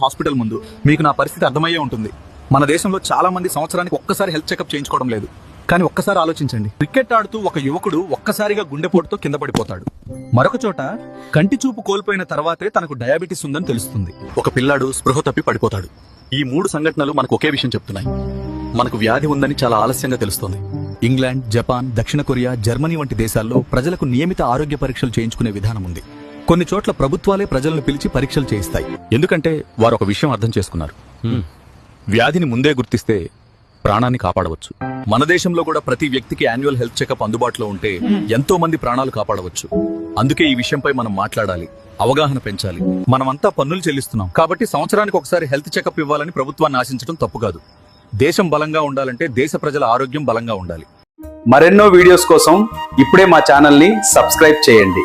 Hospital ముందు. మీకు నా పరిస్థితి అర్థమయ్యే ఉంటుంది. మన దేశంలో చాలా మంది సంవత్సరానికి ఒక్కసారి హెల్త్ చెకప్ చేయించుకోవడం లేదు. కానీ ఒక్కసారి ఆలోచించండి, క్రికెట్ ఆడుతూ ఒక యువకుడు ఒక్కసారిగా గుండెపోటుతో కింద పడిపోతాడు. మరొక చోట కంటి చూపు కోల్పోయిన తర్వాతే తనకు డయాబెటీస్ ఉందని తెలుస్తుంది. ఒక పిల్లాడు స్పృహ తప్పి పడిపోతాడు. ఈ 3 సంఘటనలు మనకు ఒకే విషయం చెప్తున్నాయి. మనకు వ్యాధి ఉందని చాలా ఆలస్యంగా తెలుస్తోంది. ఇంగ్లాండ్, జపాన్, దక్షిణ కొరియా, జర్మనీ వంటి దేశాల్లో ప్రజలకు నియమిత ఆరోగ్య పరీక్షలు చేయించుకునే విధానం ఉంది. కొన్ని చోట్ల ప్రభుత్వాలే ప్రజలను పిలిచి పరీక్షలు చేయిస్తాయి. ఎందుకంటే వారు ఒక విషయం అర్థం చేసుకున్నారు, వ్యాధిని ముందే గుర్తిస్తే ప్రాణాన్ని కాపాడవచ్చు. మన దేశంలో కూడా ప్రతి వ్యక్తికి యాన్యువల్ హెల్త్ చెకప్ అందుబాటులో ఉంటే ఎంతో మంది ప్రాణాలు కాపాడవచ్చు. అందుకే ఈ విషయంపై మనం మాట్లాడాలి, అవగాహన పెంచాలి. మనమంతా పన్నులు చెల్లిస్తున్నాం కాబట్టి సంవత్సరానికి ఒకసారి హెల్త్ చెకప్ ఇవ్వాలని ప్రభుత్వాన్ని ఆశించడం తప్పు కాదు. దేశం బలంగా ఉండాలంటే దేశ ప్రజల ఆరోగ్యం బలంగా ఉండాలి. మరెన్నో వీడియోస్ కోసం ఇప్పుడే మా ఛానల్ ని సబ్స్క్రైబ్ చేయండి.